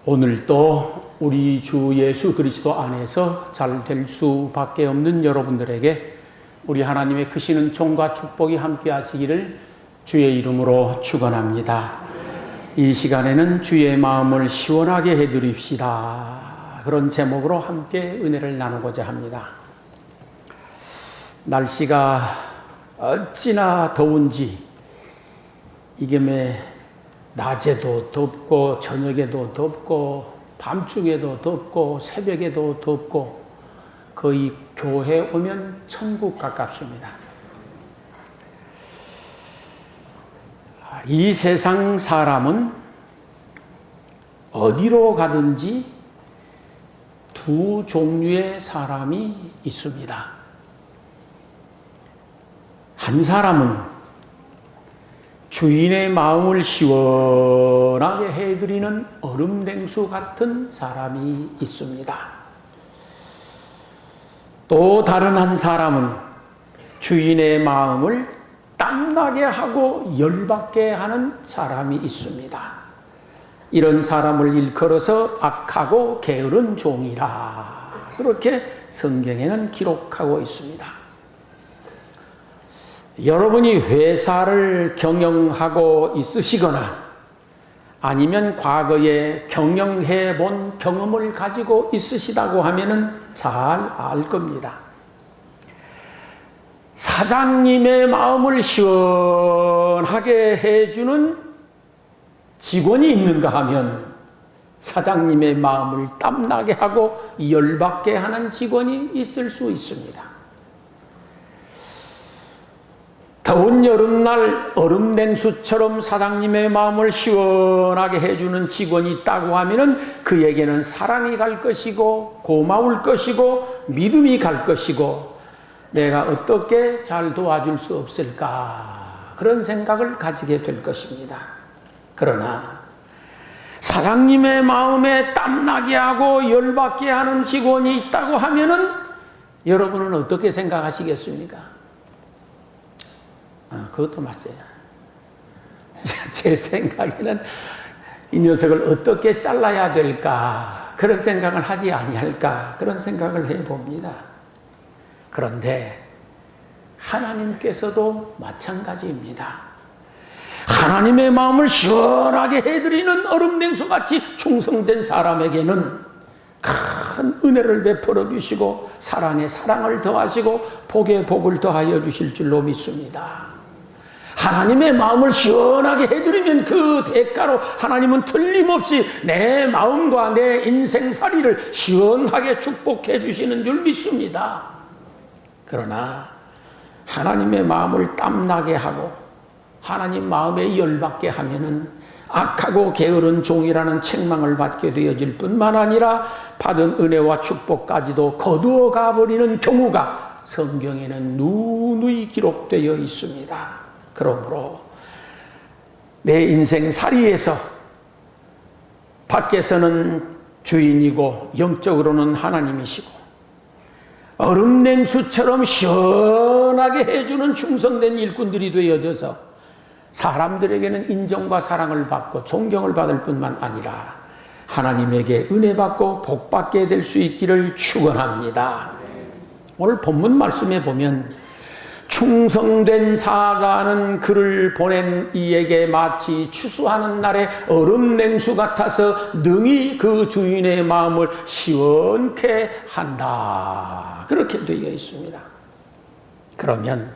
오늘도 우리 주 예수 그리스도 안에서 잘 될 수밖에 없는 여러분들에게 우리 하나님의 크시는 총과 축복이 함께 하시기를 주의 이름으로 축원합니다. 이 시간에는 주의 마음을 시원하게 해드립시다. 그런 제목으로 함께 은혜를 나누고자 합니다. 날씨가 어찌나 더운지 이게 낮에도 덥고 저녁에도 덥고 밤중에도 덥고 새벽에도 덥고 거의 교회 오면 천국 가깝습니다. 이 세상 사람은 어디로 가든지 두 종류의 사람이 있습니다. 한 사람은 주인의 마음을 시원하게 해드리는 얼음냉수 같은 사람이 있습니다. 또 다른 한 사람은 주인의 마음을 땀나게 하고 열받게 하는 사람이 있습니다. 이런 사람을 일컬어서 악하고 게으른 종이라 그렇게 성경에는 기록하고 있습니다. 여러분이 회사를 경영하고 있으시거나 아니면 과거에 경영해 본 경험을 가지고 있으시다고 하면은 잘 알 겁니다. 사장님의 마음을 시원하게 해주는 직원이 있는가 하면 사장님의 마음을 땀나게 하고 열받게 하는 직원이 있을 수 있습니다. 더운 여름날 얼음냉수처럼 사장님의 마음을 시원하게 해주는 직원이 있다고 하면은 그에게는 사랑이 갈 것이고 고마울 것이고 믿음이 갈 것이고 내가 어떻게 잘 도와줄 수 없을까 그런 생각을 가지게 될 것입니다. 그러나 사장님의 마음에 땀나게 하고 열받게 하는 직원이 있다고 하면은 여러분은 어떻게 생각하시겠습니까? 그것도 맞아요. 제 생각에는 이 녀석을 어떻게 잘라야 될까 그런 생각을 하지 아니할까 그런 생각을 해봅니다. 그런데 하나님께서도 마찬가지입니다. 하나님의 마음을 시원하게 해드리는 얼음냉수같이 충성된 사람에게는 큰 은혜를 베풀어 주시고 사랑에 사랑을 더하시고 복에 복을 더하여 주실 줄로 믿습니다. 하나님의 마음을 시원하게 해드리면 그 대가로 하나님은 틀림없이 내 마음과 내 인생살이를 시원하게 축복해 주시는 줄 믿습니다. 그러나 하나님의 마음을 땀나게 하고 하나님 마음에 열받게 하면은 악하고 게으른 종이라는 책망을 받게 되어질 뿐만 아니라 받은 은혜와 축복까지도 거두어 가버리는 경우가 성경에는 누누이 기록되어 있습니다. 그러므로 내 인생살이에서 밖에서는 주인이고 영적으로는 하나님이시고 얼음냉수처럼 시원하게 해주는 충성된 일꾼들이 되어져서 사람들에게는 인정과 사랑을 받고 존경을 받을 뿐만 아니라 하나님에게 은혜 받고 복 받게 될 수 있기를 축원합니다. 오늘 본문 말씀에 보면 충성된 사자는 그를 보낸 이에게 마치 추수하는 날에 얼음냉수 같아서 능히 그 주인의 마음을 시원케 한다. 그렇게 되어 있습니다. 그러면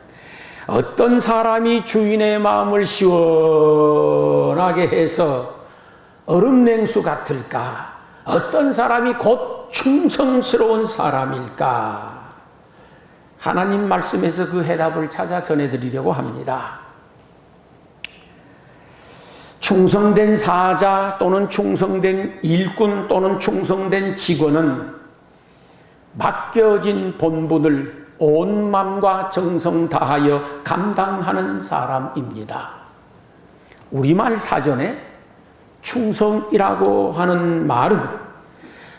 어떤 사람이 주인의 마음을 시원하게 해서 얼음냉수 같을까? 어떤 사람이 곧 충성스러운 사람일까? 하나님 말씀에서 그 해답을 찾아 전해드리려고 합니다. 충성된 사자 또는 충성된 일꾼 또는 충성된 직원은 맡겨진 본분을 온 마음과 정성 다하여 감당하는 사람입니다. 우리말 사전에 충성이라고 하는 말은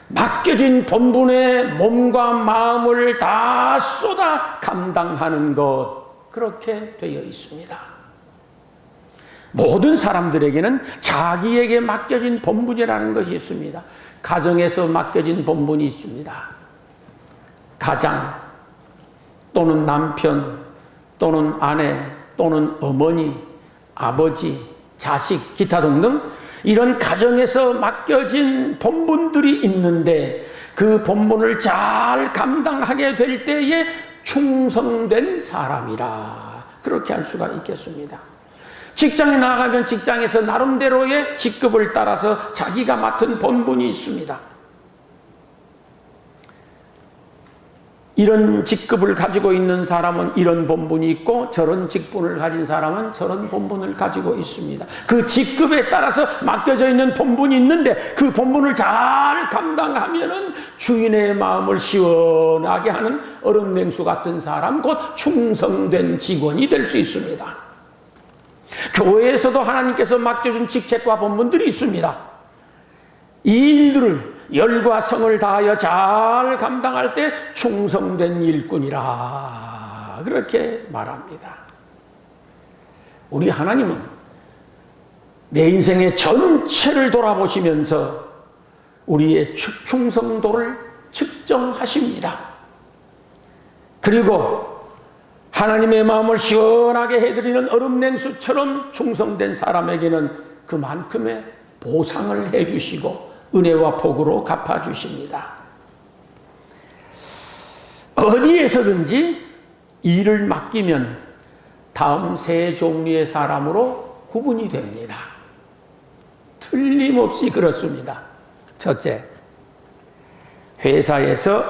맡겨진 본분에 몸과 마음을 다 쏟아 감당하는 것 그렇게 되어 있습니다. 모든 사람들에게는 자기에게 맡겨진 본분이라는 것이 있습니다. 가정에서 맡겨진 본분이 있습니다. 가장 또는 남편 또는 아내 또는 어머니, 아버지, 자식, 기타 등등 이런 가정에서 맡겨진 본분들이 있는데 그 본분을 잘 감당하게 될 때에 충성된 사람이라 그렇게 할 수가 있겠습니다. 직장에 나가면 직장에서 나름대로의 직급을 따라서 자기가 맡은 본분이 있습니다. 이런 직급을 가지고 있는 사람은 이런 본분이 있고 저런 직분을 가진 사람은 저런 본분을 가지고 있습니다. 그 직급에 따라서 맡겨져 있는 본분이 있는데 그 본분을 잘 감당하면은 주인의 마음을 시원하게 하는 얼음 냉수 같은 사람, 곧 충성된 직원이 될 수 있습니다. 교회에서도 하나님께서 맡겨준 직책과 본분들이 있습니다. 이 일들을 열과 성을 다하여 잘 감당할 때 충성된 일꾼이라 그렇게 말합니다. 우리 하나님은 내 인생의 전체를 돌아보시면서 우리의 충성도를 측정하십니다. 그리고 하나님의 마음을 시원하게 해드리는 얼음냉수처럼 충성된 사람에게는 그만큼의 보상을 해주시고 은혜와 복으로 갚아주십니다. 어디에서든지 일을 맡기면 다음 세 종류의 사람으로 구분이 됩니다. 틀림없이 그렇습니다. 첫째, 회사에서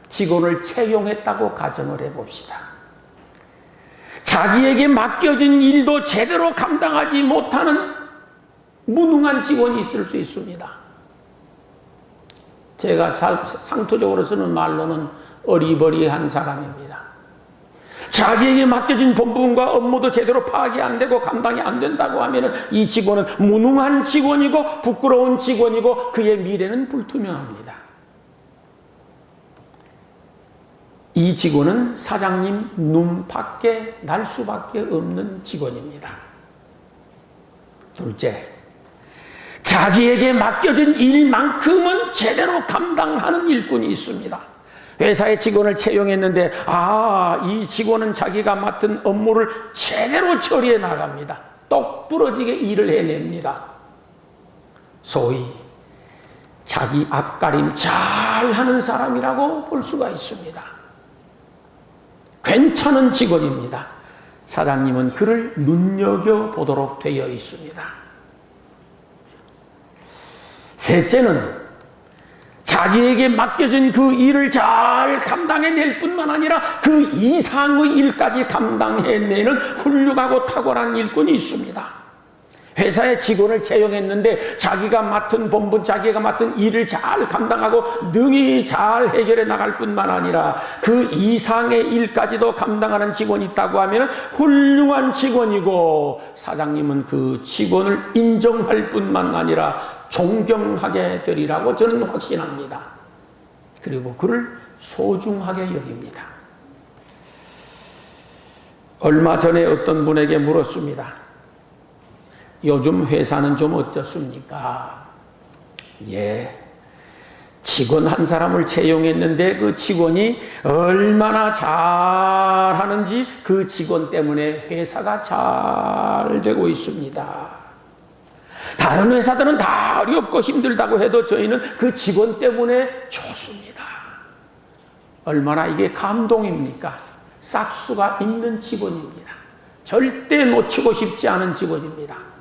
직원을 채용했다고 가정을 해봅시다. 자기에게 맡겨진 일도 제대로 감당하지 못하는 무능한 직원이 있을 수 있습니다. 제가 상투적으로 쓰는 말로는 어리버리한 사람입니다. 자기에게 맡겨진 본분과 업무도 제대로 파악이 안 되고 감당이 안 된다고 하면 이 직원은 무능한 직원이고 부끄러운 직원이고 그의 미래는 불투명합니다. 이 직원은 사장님 눈 밖에 날 수밖에 없는 직원입니다. 둘째, 자기에게 맡겨진 일만큼은 제대로 감당하는 일꾼이 있습니다. 회사에 직원을 채용했는데 이 직원은 자기가 맡은 업무를 제대로 처리해 나갑니다. 똑부러지게 일을 해냅니다. 소위 자기 앞가림 잘하는 사람이라고 볼 수가 있습니다. 괜찮은 직원입니다. 사장님은 그를 눈여겨보도록 되어 있습니다. 셋째는 자기에게 맡겨진 그 일을 잘 감당해낼 뿐만 아니라 그 이상의 일까지 감당해내는 훌륭하고 탁월한 일꾼이 있습니다. 회사에 직원을 채용했는데 자기가 맡은 본분, 자기가 맡은 일을 잘 감당하고 능히 잘 해결해 나갈 뿐만 아니라 그 이상의 일까지도 감당하는 직원이 있다고 하면 훌륭한 직원이고 사장님은 그 직원을 인정할 뿐만 아니라 존경하게 되리라고 저는 확신합니다. 그리고 그를 소중하게 여깁니다. 얼마 전에 어떤 분에게 물었습니다. 요즘 회사는 좀 어떻습니까? 직원 한 사람을 채용했는데 그 직원이 얼마나 잘하는지 그 직원 때문에 회사가 잘 되고 있습니다. 다른 회사들은 다 어렵고 힘들다고 해도 저희는 그 직원 때문에 좋습니다. 얼마나 이게 감동입니까? 싹수가 있는 직원입니다. 절대 놓치고 싶지 않은 직원입니다.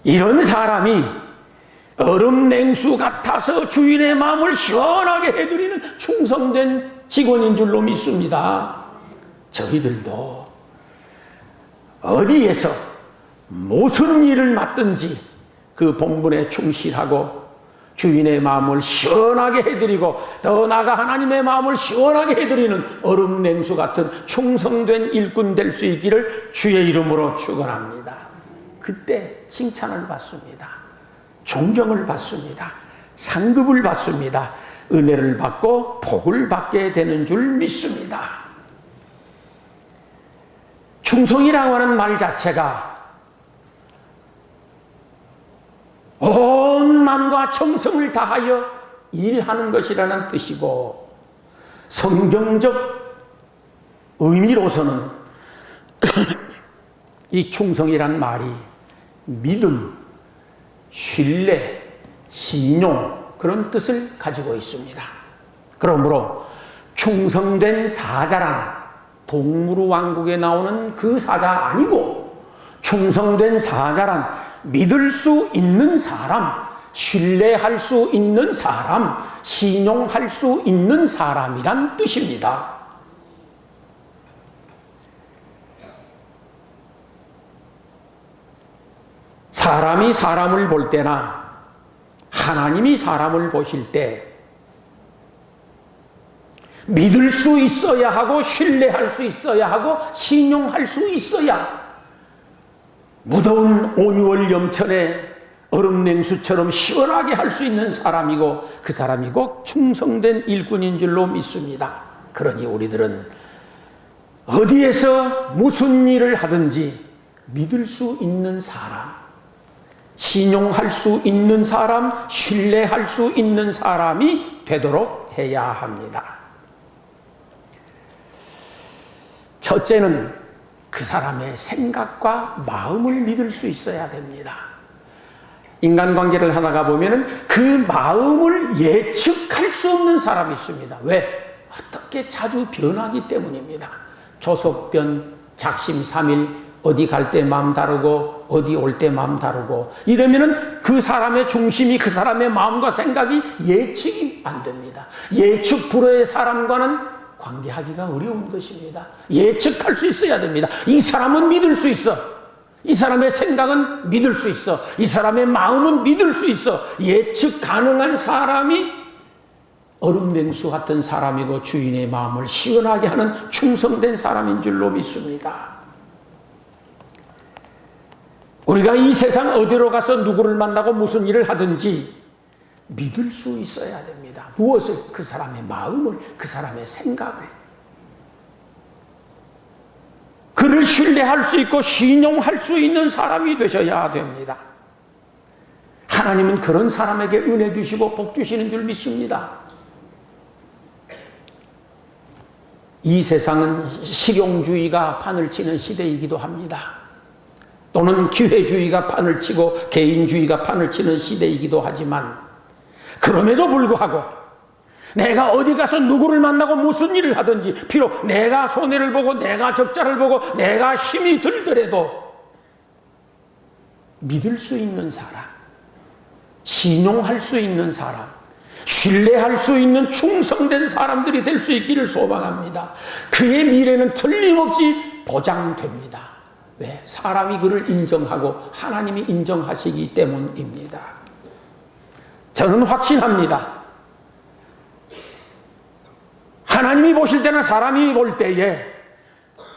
이런 사람이 얼음 냉수 같아서 주인의 마음을 시원하게 해드리는 충성된 직원인 줄로 믿습니다. 저희들도 어디에서 무슨 일을 맡든지 그 본분에 충실하고 주인의 마음을 시원하게 해드리고 더 나아가 하나님의 마음을 시원하게 해드리는 얼음 냉수 같은 충성된 일꾼 될 수 있기를 주의 이름으로 축원합니다. 그때 칭찬을 받습니다. 존경을 받습니다. 상급을 받습니다. 은혜를 받고 복을 받게 되는 줄 믿습니다. 충성이라고 하는 말 자체가 온 마음과 정성을 다하여 일하는 것이라는 뜻이고, 성경적 의미로서는 이 충성이란 말이 믿음, 신뢰, 신용, 그런 뜻을 가지고 있습니다. 그러므로 충성된 사자란 동물왕국에 나오는 그 사자 아니고, 충성된 사자란 믿을 수 있는 사람, 신뢰할 수 있는 사람, 신용할 수 있는 사람이란 뜻입니다. 사람이 사람을 볼 때나 하나님이 사람을 보실 때 믿을 수 있어야 하고, 신뢰할 수 있어야 하고, 신용할 수 있어야 무더운 온유월 염천에 얼음냉수처럼 시원하게 할 수 있는 사람이고, 그 사람이 곧 충성된 일꾼인 줄로 믿습니다. 그러니 우리들은 어디에서 무슨 일을 하든지 믿을 수 있는 사람, 신용할 수 있는 사람, 신뢰할 수 있는 사람이 되도록 해야 합니다. 첫째는 그 사람의 생각과 마음을 믿을 수 있어야 됩니다. 인간관계를 하다가 보면은 그 마음을 예측할 수 없는 사람이 있습니다. 왜? 어떻게 자주 변하기 때문입니다. 조석변, 작심삼일, 어디 갈 때 마음 다르고 어디 올 때 마음 다르고 이러면은 그 사람의 중심이, 그 사람의 마음과 생각이 예측이 안 됩니다. 예측 불허의 사람과는 관계하기가 어려운 것입니다. 예측할 수 있어야 됩니다. 이 사람은 믿을 수 있어. 이 사람의 생각은 믿을 수 있어. 이 사람의 마음은 믿을 수 있어. 예측 가능한 사람이 얼음냉수 같은 사람이고, 주인의 마음을 시원하게 하는 충성된 사람인 줄로 믿습니다. 우리가 이 세상 어디로 가서 누구를 만나고 무슨 일을 하든지 믿을 수 있어야 됩니다. 무엇을? 그 사람의 마음을, 그 사람의 생각을. 그를 신뢰할 수 있고 신용할 수 있는 사람이 되셔야 됩니다. 하나님은 그런 사람에게 은혜 주시고 복 주시는 줄 믿습니다. 이 세상은 실용주의가 판을 치는 시대이기도 합니다. 또는 기회주의가 판을 치고 개인주의가 판을 치는 시대이기도 하지만, 그럼에도 불구하고 내가 어디 가서 누구를 만나고 무슨 일을 하든지, 비록 내가 손해를 보고 내가 적자를 보고 내가 힘이 들더라도 믿을 수 있는 사람, 신용할 수 있는 사람, 신뢰할 수 있는 충성된 사람들이 될 수 있기를 소망합니다. 그의 미래는 틀림없이 보장됩니다. 왜? 사람이 그를 인정하고 하나님이 인정하시기 때문입니다. 저는 확신합니다. 하나님이 보실 때나 사람이 볼 때에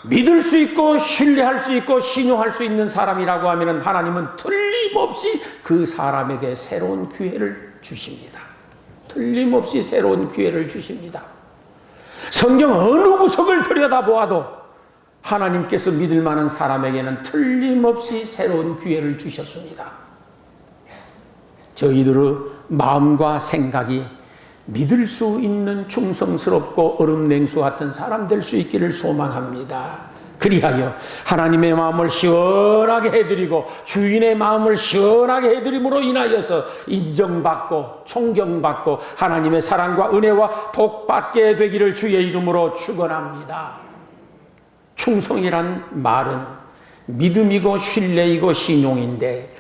믿을 수 있고 신뢰할 수 있고 신용할 수 있는 사람이라고 하면 하나님은 틀림없이 그 사람에게 새로운 기회를 주십니다. 틀림없이 새로운 기회를 주십니다. 성경 어느 구석을 들여다보아도 하나님께서 믿을 만한 사람에게는 틀림없이 새로운 기회를 주셨습니다. 저희들의 마음과 생각이 믿을 수 있는 충성스럽고 얼음냉수 같은 사람 될 수 있기를 소망합니다. 그리하여 하나님의 마음을 시원하게 해드리고 주인의 마음을 시원하게 해드림으로 인하여서 인정받고 존경받고 하나님의 사랑과 은혜와 복 받게 되기를 주의 이름으로 축원합니다. 충성이란 말은 믿음이고 신뢰이고 신용인데,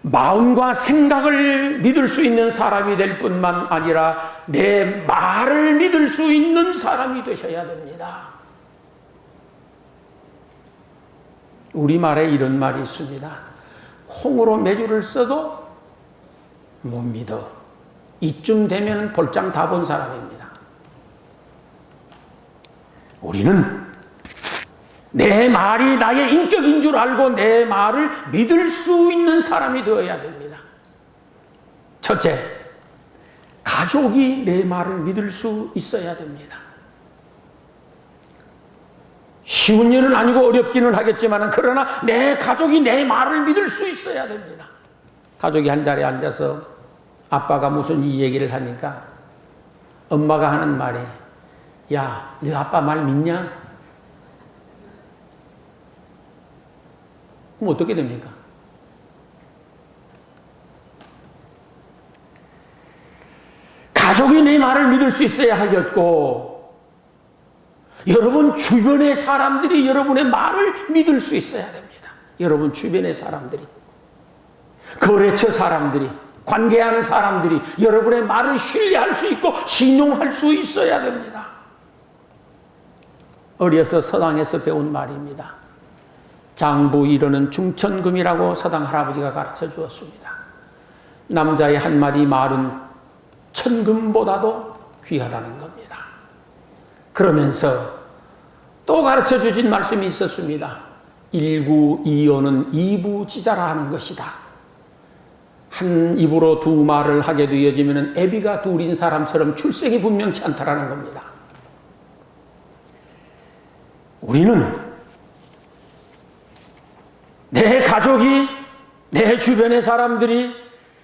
마음과 생각을 믿을 수 있는 사람이 될 뿐만 아니라 내 말을 믿을 수 있는 사람이 되셔야 됩니다. 우리말에 이런 말이 있습니다. 콩으로 메주를 써도 못 믿어. 이쯤 되면 볼장 다 본 사람입니다. 우리는 내 말이 나의 인격인 줄 알고 내 말을 믿을 수 있는 사람이 되어야 됩니다. 첫째, 가족이 내 말을 믿을 수 있어야 됩니다. 쉬운 일은 아니고 어렵기는 하겠지만 그러나 내 가족이 내 말을 믿을 수 있어야 됩니다. 가족이 한 자리에 앉아서 아빠가 무슨 이 얘기를 하니까 엄마가 하는 말이 야, 너 아빠 말 믿냐? 그럼 어떻게 됩니까? 가족이 내 말을 믿을 수 있어야 하겠고 여러분 주변의 사람들이 여러분의 말을 믿을 수 있어야 됩니다. 여러분 주변의 사람들이, 거래처 사람들이, 관계하는 사람들이 여러분의 말을 신뢰할 수 있고 신용할 수 있어야 됩니다. 어려서 서당에서 배운 말입니다. 장부 이르는 중천금이라고 서당 할아버지가 가르쳐 주었습니다. 남자의 한마디 말은 천금보다도 귀하다는 겁니다. 그러면서 또 가르쳐 주신 말씀이 있었습니다. 일구이어는 이부지자라 하는 것이다. 한 입으로 두 말을 하게 되어지면 애비가 둘인 사람처럼 출생이 분명치 않다라는 겁니다. 우리는 내 가족이, 내 주변의 사람들이,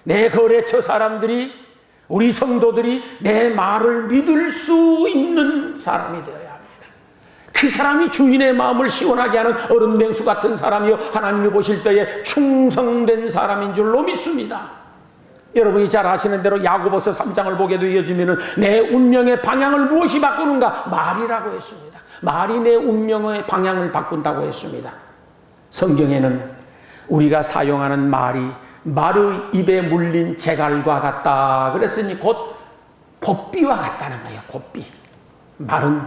내 거래처 사람들이, 우리 성도들이 내 말을 믿을 수 있는 사람이 되어야 합니다. 그 사람이 주인의 마음을 시원하게 하는 어른 맹수 같은 사람이요 하나님이 보실 때에 충성된 사람인 줄로 믿습니다. 여러분이 잘 아시는 대로 야고보서 3장을 보게 되어지면 내 운명의 방향을 무엇이 바꾸는가? 말이라고 했습니다. 말이 내 운명의 방향을 바꾼다고 했습니다. 성경에는 우리가 사용하는 말이 말의 입에 물린 재갈과 같다 그랬으니 곧 곱비와 같다는 거예요. 곱비. 말은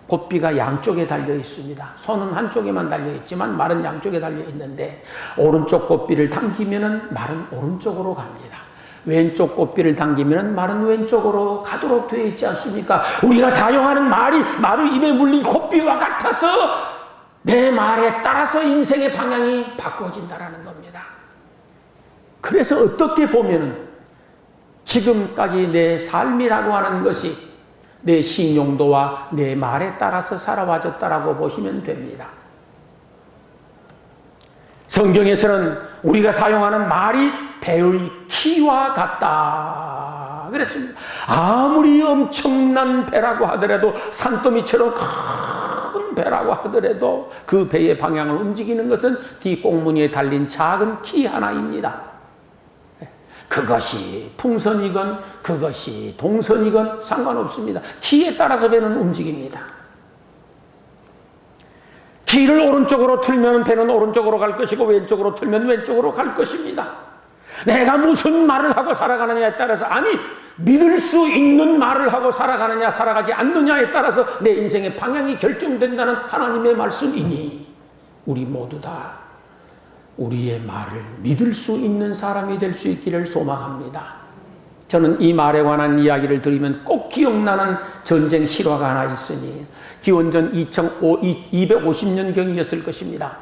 곱비가 양쪽에 달려 있습니다. 손은 한쪽에만 달려 있지만 말은 양쪽에 달려 있는데 오른쪽 곱비를 당기면 말은 오른쪽으로 갑니다. 왼쪽 곱비를 당기면 말은 왼쪽으로 가도록 되어 있지 않습니까? 우리가 사용하는 말이 말의 입에 물린 곱비와 같아서 내 말에 따라서 인생의 방향이 바꿔진다는 겁니다. 그래서 어떻게 보면은 지금까지 내 삶이라고 하는 것이 내 신용도와 내 말에 따라서 살아와졌다라고 보시면 됩니다. 성경에서는 우리가 사용하는 말이 배의 키와 같다 그랬습니다. 아무리 엄청난 배라고 하더라도 산더미처럼 큰 배라고 하더라도 그 배의 방향을 움직이는 것은 뒷꽁무니에 달린 작은 키 하나입니다. 그것이 풍선이건 그것이 동선이건 상관없습니다. 키에 따라서 배는 움직입니다. 키를 오른쪽으로 틀면 배는 오른쪽으로 갈 것이고 왼쪽으로 틀면 왼쪽으로 갈 것입니다. 내가 무슨 말을 하고 살아가느냐에 따라서 아니 믿을 수 있는 말을 하고 살아가느냐 살아가지 않느냐에 따라서 내 인생의 방향이 결정된다는 하나님의 말씀이니 우리 모두 다 우리의 말을 믿을 수 있는 사람이 될 수 있기를 소망합니다. 저는 이 말에 관한 이야기를 들으면 꼭 기억나는 전쟁 실화가 하나 있으니 기원전 250년경이었을 것입니다.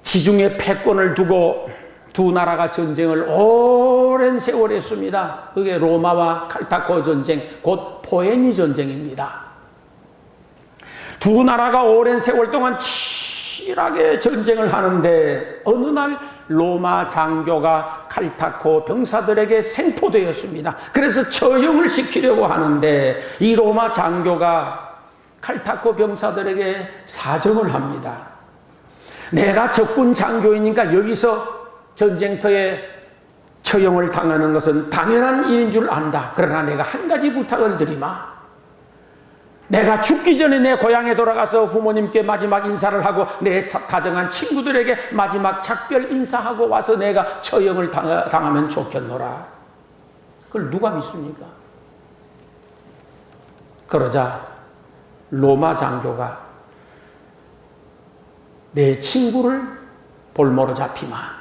지중해 패권을 두고 두 나라가 전쟁을 오랜 세월 했습니다. 그게 로마와 칼타코 전쟁, 곧 포에니 전쟁입니다. 두 나라가 오랜 세월 동안 치열하게 전쟁을 하는데 어느 날 로마 장교가 칼타코 병사들에게 생포되었습니다. 그래서 처형을 시키려고 하는데 이 로마 장교가 칼타코 병사들에게 사정을 합니다. 내가 적군 장교이니까 여기서 전쟁터에 처형을 당하는 것은 당연한 일인 줄 안다. 그러나 내가 한 가지 부탁을 드리마. 내가 죽기 전에 내 고향에 돌아가서 부모님께 마지막 인사를 하고 내 다정한 친구들에게 마지막 작별 인사하고 와서 내가 처형을 당하면 좋겠노라. 그걸 누가 믿습니까? 그러자 로마 장교가 내 친구를 볼모로 잡히마.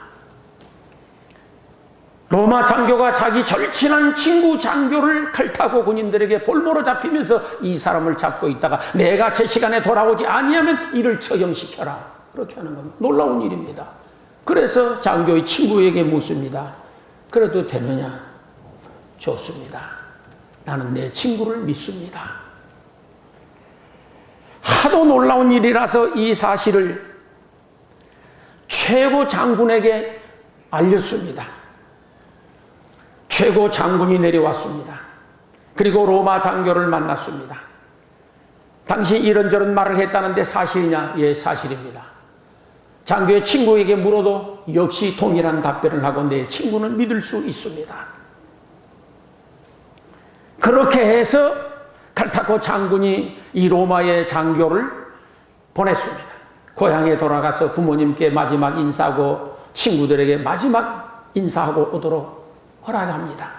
로마 장교가 자기 절친한 친구 장교를 칼타고 군인들에게 볼모로 잡히면서 이 사람을 잡고 있다가 내가 제 시간에 돌아오지 아니하면 이를 처형시켜라. 그렇게 하는 겁니다. 놀라운 일입니다. 그래서 장교의 친구에게 묻습니다. 그래도 되느냐? 좋습니다. 나는 내 친구를 믿습니다. 하도 놀라운 일이라서 이 사실을 최고 장군에게 알렸습니다. 최고 장군이 내려왔습니다. 그리고 로마 장교를 만났습니다. 당시 이런저런 말을 했다는데 사실이냐? 예, 사실입니다. 장교의 친구에게 물어도 역시 동일한 답변을 하고 내 친구는 믿을 수 있습니다. 그렇게 해서 칼타코 장군이 이 로마의 장교를 보냈습니다. 고향에 돌아가서 부모님께 마지막 인사하고 친구들에게 마지막 인사하고 오도록 허락합니다.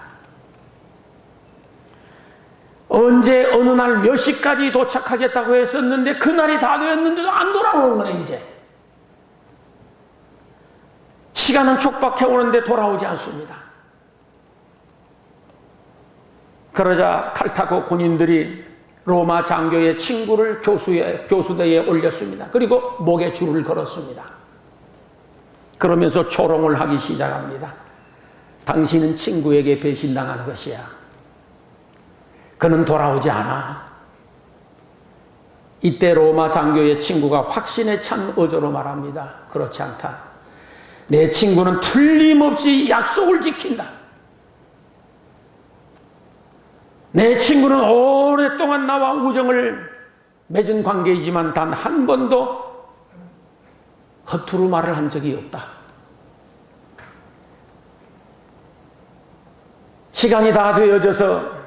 언제 어느 날 몇 시까지 도착하겠다고 했었는데 그날이 다 되었는데도 안 돌아오는 거네. 이제 시간은 촉박해 오는데 돌아오지 않습니다. 그러자 칼타고 군인들이 로마 장교의 친구를 교수대에 올렸습니다. 그리고 목에 줄을 걸었습니다. 그러면서 조롱을 하기 시작합니다. 당신은 친구에게 배신당한 것이야. 그는 돌아오지 않아. 이때 로마 장교의 친구가 확신에 찬 어조로 말합니다. 그렇지 않다. 내 친구는 틀림없이 약속을 지킨다. 내 친구는 오랫동안 나와 우정을 맺은 관계이지만 단 한 번도 허투루 말을 한 적이 없다. 시간이 다 되어져서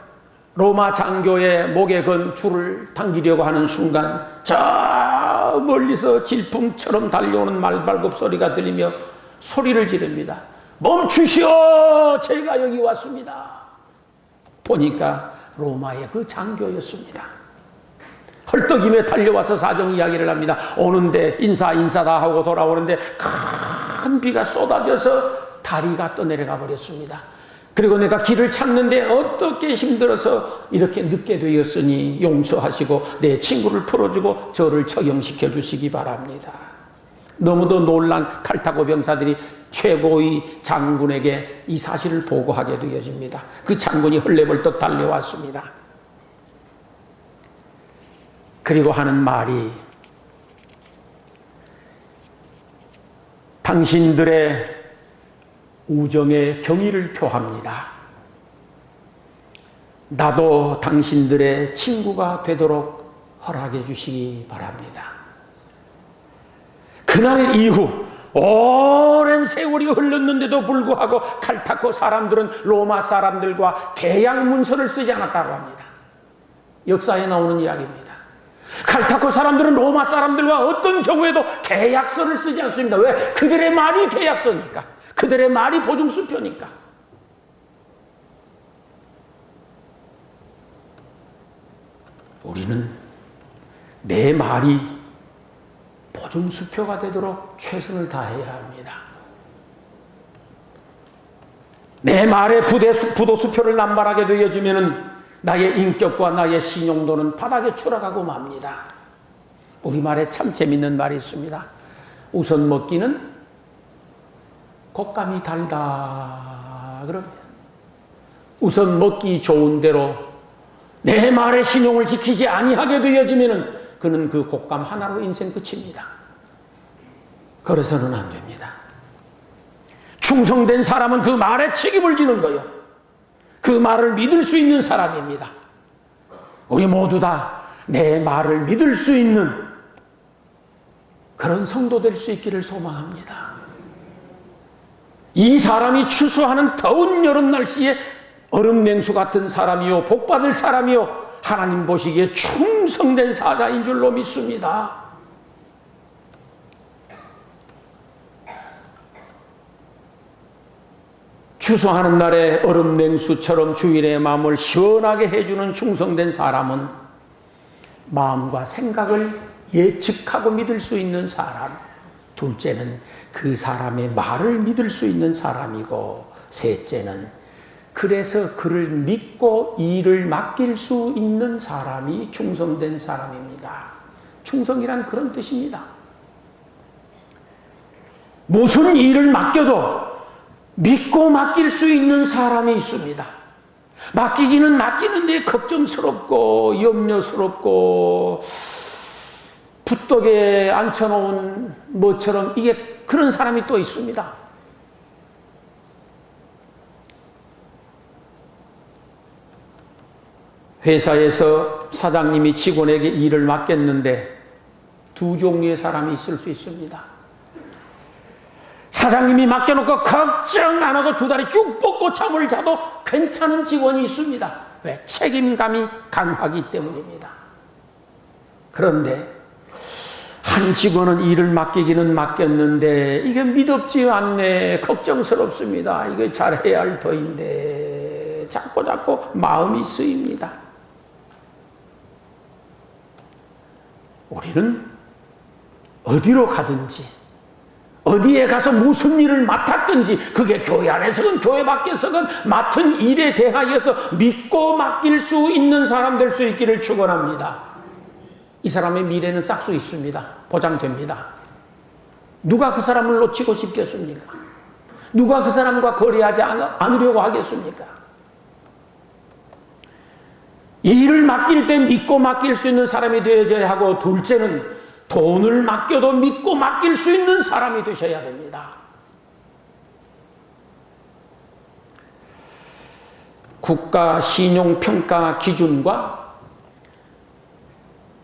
로마 장교의 목에 건 줄을 당기려고 하는 순간 저 멀리서 질풍처럼 달려오는 말발굽 소리가 들리며 소리를 지릅니다. 멈추시오! 제가 여기 왔습니다. 보니까 로마의 그 장교였습니다. 헐떡이며 달려와서 사정 이야기를 합니다. 오는데 인사다 하고 돌아오는데 큰 비가 쏟아져서 다리가 떠내려가 버렸습니다. 그리고 내가 길을 찾는데 어떻게 힘들어서 이렇게 늦게 되었으니 용서하시고 내 친구를 풀어주고 저를 처형시켜 주시기 바랍니다. 너무도 놀란 칼타고 병사들이 최고의 장군에게 이 사실을 보고하게 되어집니다. 그 장군이 헐레벌떡 달려왔습니다. 그리고 하는 말이 당신들의 우정의 경의를 표합니다. 나도 당신들의 친구가 되도록 허락해 주시기 바랍니다. 그날 이후 오랜 세월이 흘렀는데도 불구하고 칼타코 사람들은 로마 사람들과 계약 문서를 쓰지 않았다고 합니다. 역사에 나오는 이야기입니다. 칼타코 사람들은 로마 사람들과 어떤 경우에도 계약서를 쓰지 않습니다. 왜? 그들의 말이 계약서니까. 그들의 말이 보증수표니까. 우리는 내 말이 보증수표가 되도록 최선을 다해야 합니다. 내 말에 부도수표를 남발하게 되어지면 나의 인격과 나의 신용도는 바닥에 추락하고 맙니다. 우리말에 참 재밌는 말이 있습니다. 우선 먹기는 곶감이 달다. 그러면 우선 먹기 좋은 대로 내 말의 신용을 지키지 아니하게 되어지면 그는 그 곶감 하나로 인생 끝입니다. 그래서는 안 됩니다. 충성된 사람은 그 말에 책임을 지는 거예요. 그 말을 믿을 수 있는 사람입니다. 우리 모두 다 내 말을 믿을 수 있는 그런 성도 될 수 있기를 소망합니다. 이 사람이 추수하는 더운 여름 날씨에 얼음 냉수 같은 사람이요, 복받을 사람이요, 하나님 보시기에 충성된 사자인 줄로 믿습니다. 추수하는 날에 얼음 냉수처럼 주인의 마음을 시원하게 해주는 충성된 사람은 마음과 생각을 예측하고 믿을 수 있는 사람, 둘째는 그 사람의 말을 믿을 수 있는 사람이고, 셋째는 그래서 그를 믿고 일을 맡길 수 있는 사람이 충성된 사람입니다. 충성이란 그런 뜻입니다. 무슨 일을 맡겨도 믿고 맡길 수 있는 사람이 있습니다. 맡기기는 맡기는데 걱정스럽고 염려스럽고 굴뚝에 앉혀놓은 뭐처럼 이게 그런 사람이 또 있습니다. 회사에서 사장님이 직원에게 일을 맡겼는데 두 종류의 사람이 있을 수 있습니다. 사장님이 맡겨놓고 걱정 안 하고 두 다리 쭉 뻗고 잠을 자도 괜찮은 직원이 있습니다. 왜? 책임감이 강하기 때문입니다. 그런데 한 직원은 일을 맡기기는 맡겼는데 이게 믿음지 않네, 걱정스럽습니다. 이거 잘해야 할 터인데 자꾸 마음이 쓰입니다. 우리는 어디로 가든지 어디에 가서 무슨 일을 맡았든지 그게 교회 안에서건 교회 밖에서건 맡은 일에 대하여서 믿고 맡길 수 있는 사람 될 수 있기를 축원합니다. 이 사람의 미래는 싹수 있습니다. 보장됩니다. 누가 그 사람을 놓치고 싶겠습니까? 누가 그 사람과 거래하지 않으려고 하겠습니까? 일을 맡길 때 믿고 맡길 수 있는 사람이 되어야 하고, 둘째는 돈을 맡겨도 믿고 맡길 수 있는 사람이 되셔야 됩니다. 국가 신용평가 기준과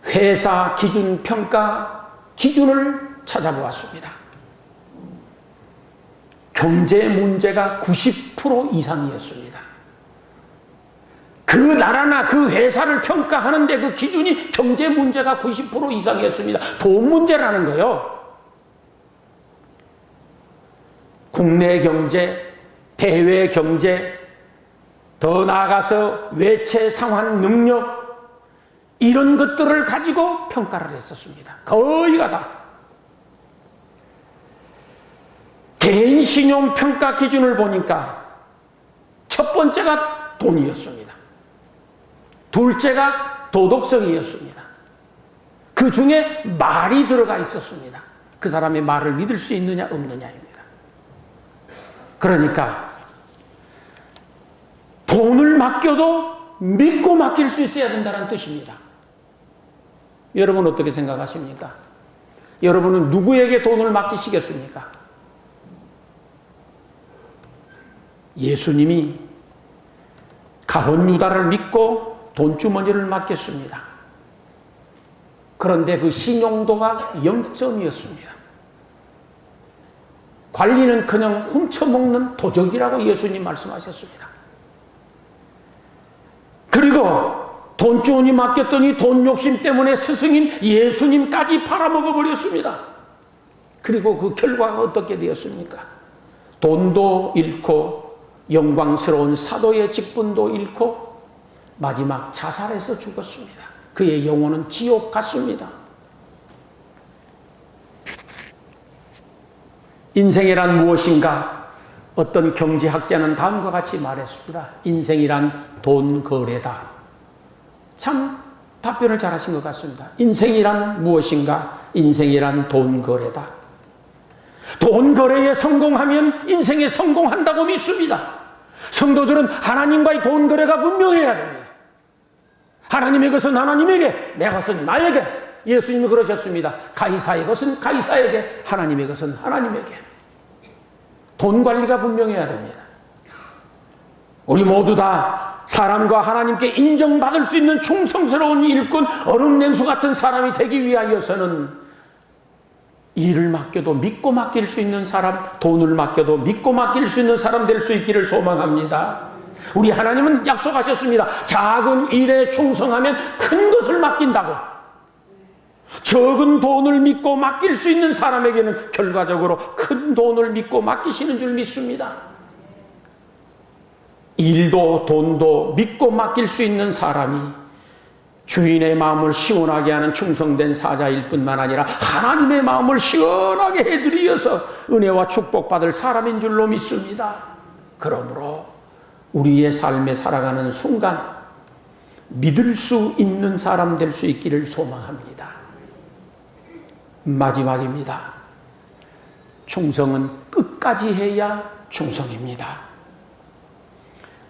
회사 기준 평가 기준을 찾아보았습니다. 경제 문제가 90% 이상이었습니다. 그 나라나 그 회사를 평가하는데 그 기준이 경제 문제가 90% 이상이었습니다. 돈 문제라는 거요. 국내 경제, 대외 경제, 더 나아가서 외채 상환 능력, 이런 것들을 가지고 평가를 했었습니다. 거의가 다. 개인 신용 평가 기준을 보니까 첫 번째가 돈이었습니다. 둘째가 도덕성이었습니다. 그 중에 말이 들어가 있었습니다. 그 사람의 말을 믿을 수 있느냐 없느냐입니다. 그러니까 돈을 맡겨도 믿고 맡길 수 있어야 된다는 뜻입니다. 여러분 어떻게 생각하십니까? 여러분은 누구에게 돈을 맡기시겠습니까? 예수님이 가룟 유다를 믿고 돈주머니를 맡겼습니다. 그런데 그 신용도가 0점이었습니다. 관리는 그냥 훔쳐먹는 도적이라고 예수님 말씀하셨습니다. 그리고 돈주머니 맡겼더니 돈 욕심 때문에 스승인 예수님까지 팔아먹어버렸습니다. 그리고 그 결과가 어떻게 되었습니까? 돈도 잃고 영광스러운 사도의 직분도 잃고 마지막 자살해서 죽었습니다. 그의 영혼은 지옥 갔습니다. 인생이란 무엇인가? 어떤 경제학자는 다음과 같이 말했습니다. 인생이란 돈 거래다. 참 답변을 잘하신 것 같습니다. 인생이란 무엇인가? 인생이란 돈 거래다. 돈 거래에 성공하면 인생에 성공한다고 믿습니다. 성도들은 하나님과의 돈 거래가 분명해야 됩니다. 하나님의 것은 하나님에게, 내 것은 나에게. 예수님이 그러셨습니다. 가이사의 것은 가이사에게, 하나님의 것은 하나님에게. 돈 관리가 분명해야 됩니다. 우리 모두 다 사람과 하나님께 인정받을 수 있는 충성스러운 일꾼, 얼음냉수 같은 사람이 되기 위하여서는 일을 맡겨도 믿고 맡길 수 있는 사람, 돈을 맡겨도 믿고 맡길 수 있는 사람 될 수 있기를 소망합니다. 우리 하나님은 약속하셨습니다. 작은 일에 충성하면 큰 것을 맡긴다고. 적은 돈을 믿고 맡길 수 있는 사람에게는 결과적으로 큰 돈을 믿고 맡기시는 줄 믿습니다. 일도 돈도 믿고 맡길 수 있는 사람이 주인의 마음을 시원하게 하는 충성된 사자일 뿐만 아니라 하나님의 마음을 시원하게 해드리어서 은혜와 축복받을 사람인 줄로 믿습니다. 그러므로 우리의 삶에 살아가는 순간 믿을 수 있는 사람 될 수 있기를 소망합니다. 마지막입니다. 충성은 끝까지 해야 충성입니다.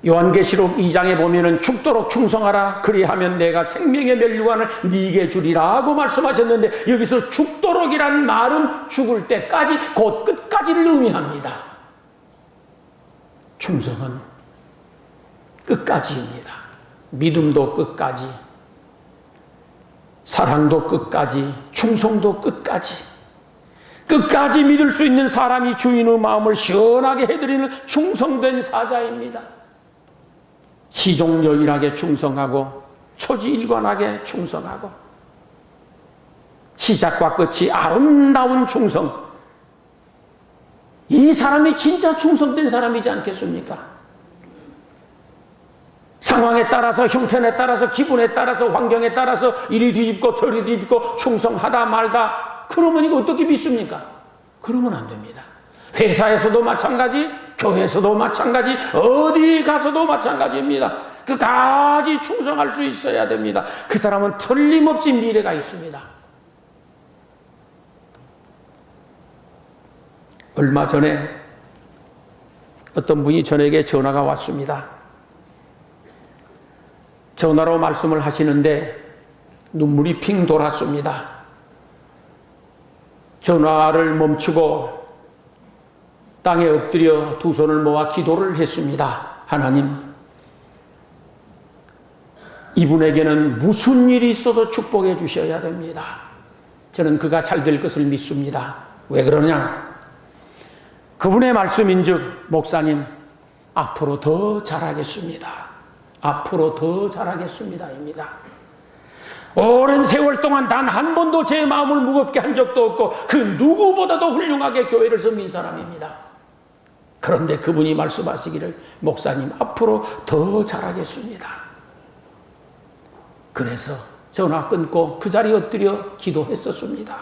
요한계시록 2장에 보면은 죽도록 충성하라 그리하면 내가 생명의 면류관을 네게 주리라고 말씀하셨는데, 여기서 죽도록이란 말은 죽을 때까지, 곧 끝까지를 의미합니다. 충성은 끝까지입니다. 믿음도 끝까지, 사랑도 끝까지, 충성도 끝까지, 끝까지 믿을 수 있는 사람이 주인의 마음을 시원하게 해드리는 충성된 사자입니다. 시종여일하게 충성하고 초지일관하게 충성하고 시작과 끝이 아름다운 충성, 이 사람이 진짜 충성된 사람이지 않겠습니까? 상황에 따라서, 형편에 따라서, 기분에 따라서, 환경에 따라서 이리 뒤집고 저리 뒤집고 충성하다 말다, 그러면 이거 어떻게 믿습니까? 그러면 안 됩니다. 회사에서도 마찬가지, 교회에서도 마찬가지, 어디 가서도 마찬가지입니다. 끝까지 충성할 수 있어야 됩니다. 그 사람은 틀림없이 미래가 있습니다. 얼마 전에 어떤 분이 저에게 전화가 왔습니다. 전화로 말씀을 하시는데 눈물이 핑 돌았습니다. 전화를 멈추고 땅에 엎드려 두 손을 모아 기도를 했습니다. 하나님, 이분에게는 무슨 일이 있어도 축복해 주셔야 됩니다. 저는 그가 잘 될 것을 믿습니다. 왜 그러냐? 그분의 말씀인즉, 목사님, 앞으로 더 잘하겠습니다. 앞으로 더 잘하겠습니다. 입니다. 오랜 세월 동안 단 한 번도 제 마음을 무겁게 한 적도 없고 그 누구보다도 훌륭하게 교회를 섬긴 사람입니다. 그런데 그분이 말씀하시기를, 목사님, 앞으로 더 잘하겠습니다. 그래서 전화 끊고 그 자리에 엎드려 기도했었습니다.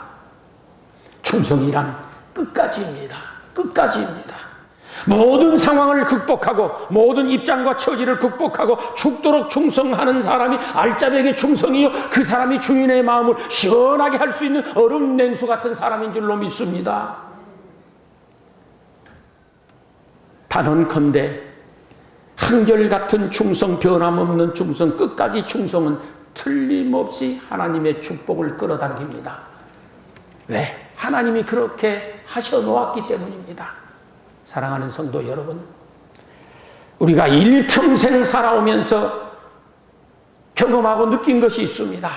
충성이란 끝까지입니다. 끝까지입니다. 모든 상황을 극복하고 모든 입장과 처지를 극복하고 죽도록 충성하는 사람이 알짜배기 충성이요, 그 사람이 주인의 마음을 시원하게 할 수 있는 얼음 냉수 같은 사람인 줄로 믿습니다. 단언컨대 한결같은 충성, 변함없는 충성, 끝까지 충성은 틀림없이 하나님의 축복을 끌어당깁니다. 왜? 하나님이 그렇게 하셔놓았기 때문입니다. 사랑하는 성도 여러분, 우리가 일평생 살아오면서 경험하고 느낀 것이 있습니다.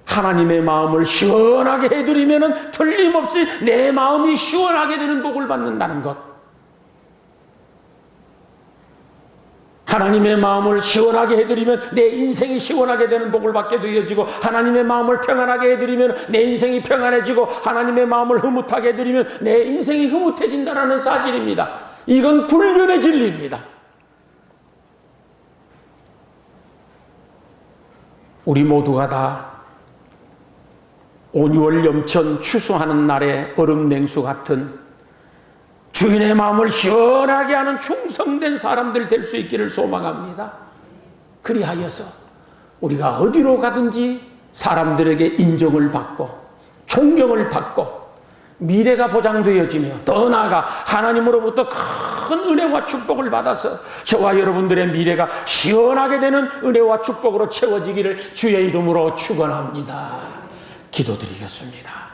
하나님의 마음을 시원하게 해드리면 틀림없이 내 마음이 시원하게 되는 복을 받는다는 것. 하나님의 마음을 시원하게 해드리면 내 인생이 시원하게 되는 복을 받게 되어지고, 하나님의 마음을 평안하게 해드리면 내 인생이 평안해지고, 하나님의 마음을 흐뭇하게 해드리면 내 인생이 흐뭇해진다는 사실입니다. 이건 불변의 진리입니다. 우리 모두가 다 온유월 염천 추수하는 날의 얼음 냉수 같은 주인의 마음을 시원하게 하는 충성된 사람들 될 수 있기를 소망합니다. 그리하여서 우리가 어디로 가든지 사람들에게 인정을 받고 존경을 받고 미래가 보장되어지며, 더 나아가 하나님으로부터 큰 은혜와 축복을 받아서 저와 여러분들의 미래가 시원하게 되는 은혜와 축복으로 채워지기를 주의 이름으로 축원합니다. 기도드리겠습니다.